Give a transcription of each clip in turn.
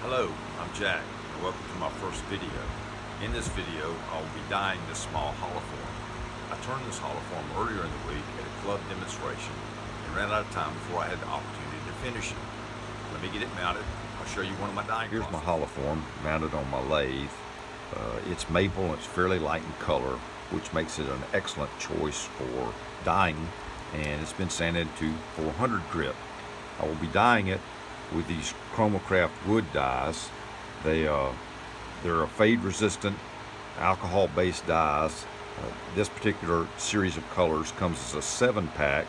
Hello, I'm Jack, and welcome to my first video. In this video, I will be dyeing this small hollow form. I turned this hollow form earlier in the week at a club demonstration and ran out of time before I had the opportunity to finish it. Let me get it mounted. I'll show you one of my dyeing Here's processes. my hollow form mounted on my lathe. It's maple and it's fairly light in color, which makes it an excellent choice for dyeing, and it's been sanded to 400 grit. I will be dyeing it with these Chromacraft wood dyes. They're a fade-resistant, alcohol-based dyes. This particular series of colors comes as a 7-pack,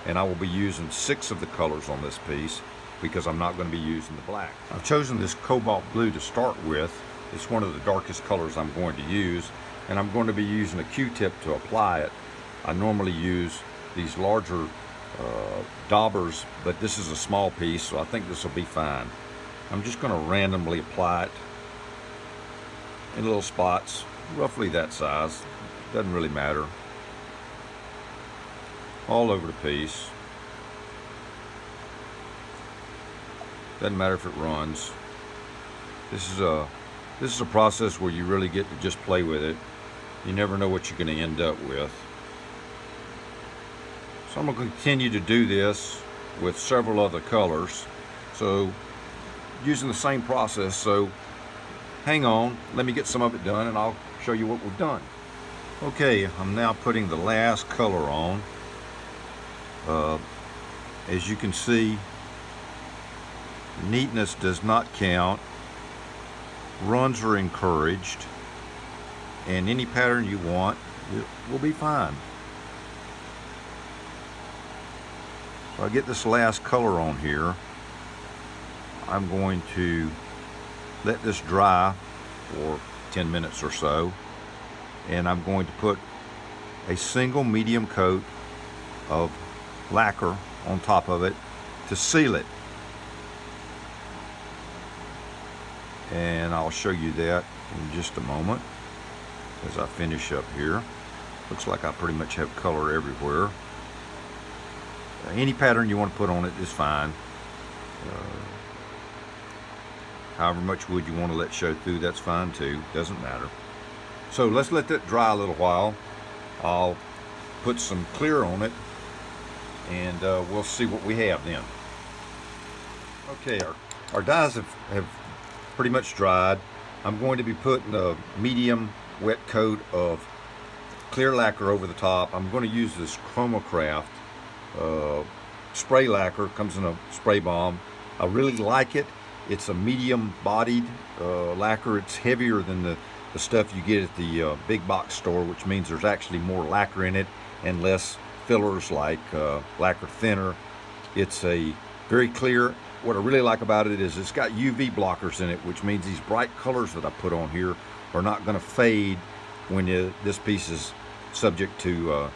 and I will be using 6 of the colors on this piece because I'm not going to be using the black. I've chosen this Cobalt Blue to start with. It's one of the darkest colors I'm going to use, and I'm going to be using a Q-tip to apply it. I normally use these larger daubers, but this is a small piece, so I think this will be fine. I'm just going to randomly apply it in little spots, roughly that size. Doesn't really matter. All over the piece. Doesn't matter if it runs. This is a process where you really get to just play with it. You never know what you're going to end up with. So I'm going to continue to do this with several other colors, so using the same process. So hang on, let me get some of it done and I'll show you what we've done. Okay, I'm now putting the last color on. As you can see, neatness does not count. Runs are encouraged, and any pattern you want will be fine. So I get this last color on here. I'm going to let this dry for 10 minutes or so, and I'm going to put a single medium coat of lacquer on top of it to seal it. And I'll show you that in just a moment as I finish up here. Looks like I pretty much have color everywhere. Any pattern you want to put on it is fine. However much wood you want to let show through, that's fine too. Doesn't matter. So let's let that dry a little while. I'll put some clear on it, and we'll see what we have then. Okay, our dyes have pretty much dried. I'm going to be putting a medium wet coat of clear lacquer over the top. I'm going to use this Chromacraft spray lacquer. Comes in a spray bomb. I really like it. It's a medium bodied lacquer. It's heavier than the stuff you get at the big box store, which means there's actually more lacquer in it and less fillers like lacquer thinner. It's a very clear. What I really like about it is it's got UV blockers in it, which means these bright colors that I put on here are not going to fade when this piece is subject to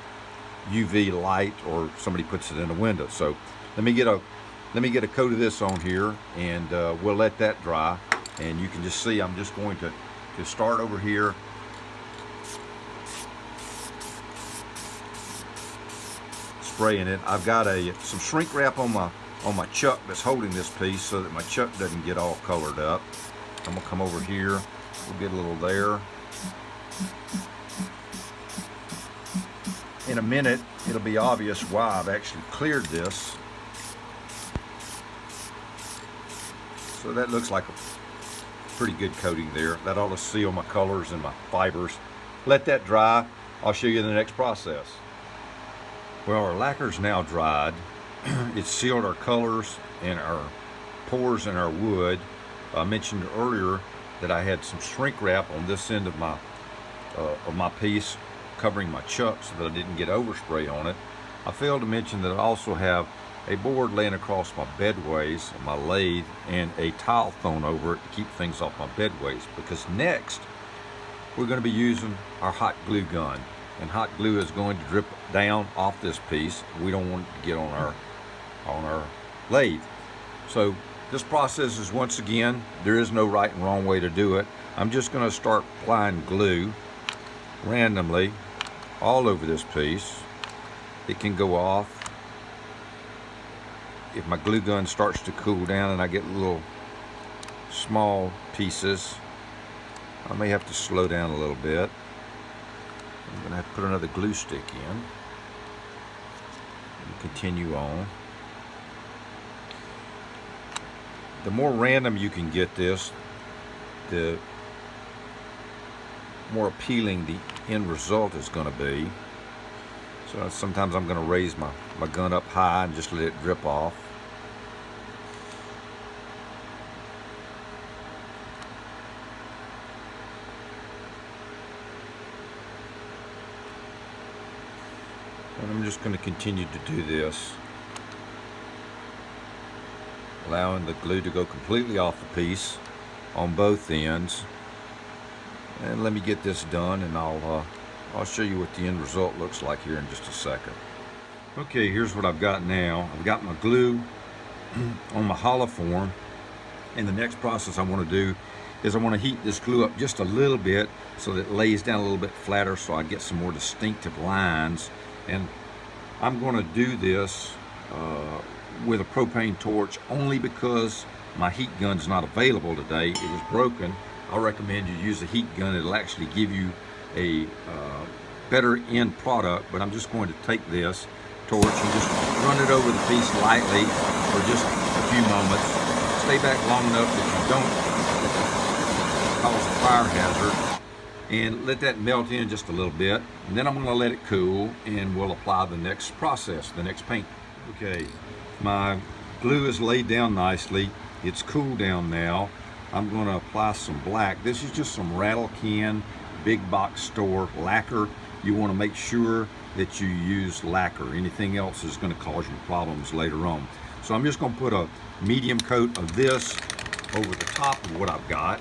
UV light or somebody puts it in a window. So let me get a coat of this on here, and we'll let that dry. And you can just see I'm just going to start over here. Spraying it. I've got some shrink wrap on my chuck that's holding this piece so that my chuck doesn't get all colored up. I'm gonna come over here. We'll get a little there. In a minute, it'll be obvious why I've actually cleared this. So that looks like a pretty good coating there. That ought to seal my colors and my fibers. Let that dry. I'll show you the next process. Well, our lacquer's now dried. It's sealed our colors and our pores in our wood. I mentioned earlier that I had some shrink wrap on this end of my piece, covering my chuck so that I didn't get overspray on it. I failed to mention that I also have a board laying across my bedways, my lathe, and a tile thrown over it to keep things off my bedways, because next we're going to be using our hot glue gun, and hot glue is going to drip down off this piece. We don't want it to get on our lathe. So this process is, once again, there is no right and wrong way to do it. I'm just going to start applying glue randomly all over this piece. It can go off if my glue gun starts to cool down and I get a little small pieces. I may have to slow down a little bit. I'm going to have to put another glue stick in and continue on. The more random you can get this, the more appealing the end result is going to be. So sometimes I'm going to raise my gun up high and just let it drip off. And I'm just going to continue to do this, allowing the glue to go completely off the piece on both ends. And let me get this done, and I'll show you what the end result looks like here in just a second. Okay, here's what I've got now. I've got my glue on my hollow form, and the next process I want to do is I want to heat this glue up just a little bit so that it lays down a little bit flatter, so I get some more distinctive lines. And I'm going to do this with a propane torch only because my heat gun's not available today. It was broken. I recommend you use a heat gun. It'll actually give you a better end product, but I'm just going to take this torch and just run it over the piece lightly for just a few moments. Stay back long enough that you don't cause a fire hazard, and let that melt in just a little bit. And then I'm going to let it cool, and we'll apply the next process, the next paint. Okay, my glue is laid down nicely. It's cooled down now. I'm going to apply some black. This is just some rattle can, big box store lacquer. You want to make sure that you use lacquer. Anything else is going to cause you problems later on. So I'm just going to put a medium coat of this over the top of what I've got.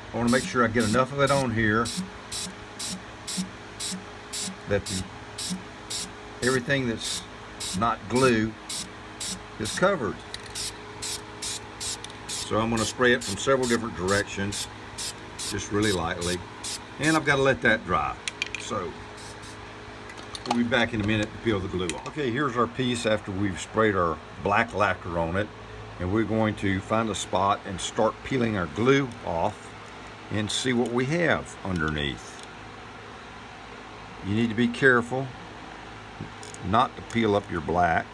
I want to make sure I get enough of it on here that everything that's not glue is covered. So I'm going to spray it from several different directions, just really lightly, and I've got to let that dry. So we'll be back in a minute to peel the glue off. Okay, here's our piece after we've sprayed our black lacquer on it, and we're going to find a spot and start peeling our glue off and see what we have underneath. You need to be careful not to peel up your black,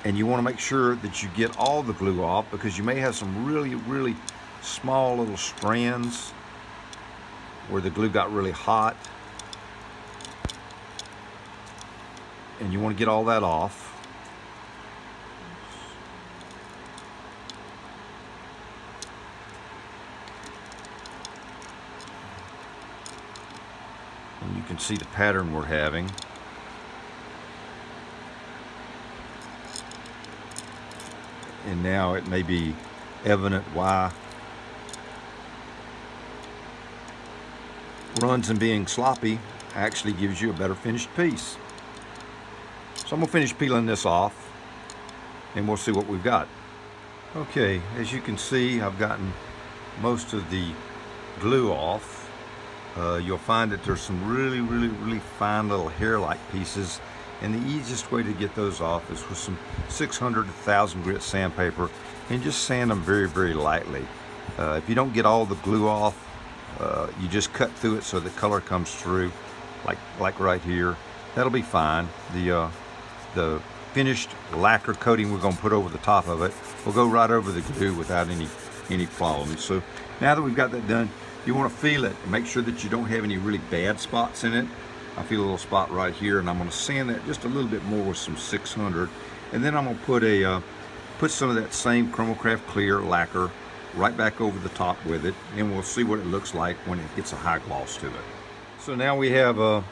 and you want to make sure that you get all the glue off, because you may have some really small little strands where the glue got really hot, and you want to get all that off. And you can see the pattern we're having. And now it may be evident why runs and being sloppy actually gives you a better finished piece. So I'm going to finish peeling this off, and we'll see what we've got. Okay, as you can see, I've gotten most of the glue off. You'll find that there's some really fine little hair-like pieces, and the easiest way to get those off is with some 600 to 1000 grit sandpaper, and just sand them very lightly. If you don't get all the glue off, you just cut through it so the color comes through, like right here. That'll be fine. The finished lacquer coating we're going to put over the top of it will go right over the glue without any problems. So now that we've got that done, you want to feel it and make sure that you don't have any really bad spots in it. I feel a little spot right here, and I'm going to sand that just a little bit more with some 600, and then I'm going to put some of that same Chromacraft clear lacquer right back over the top with it, and we'll see what it looks like when it gets a high gloss to it. So now we have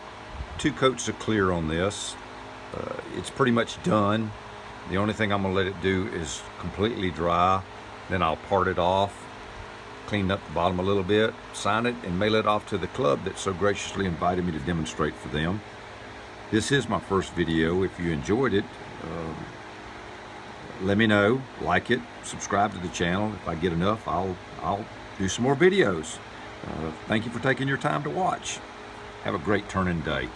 2 coats of clear on this. It's pretty much done. The only thing I'm going to let it do is completely dry. Then I'll part it off, clean up the bottom a little bit, sign it, and mail it off to the club that so graciously invited me to demonstrate for them. This is my first video. If you enjoyed it, let me know, like it, subscribe to the channel. If I get enough, I'll do some more videos. Thank you for taking your time to watch. Have a great turning day.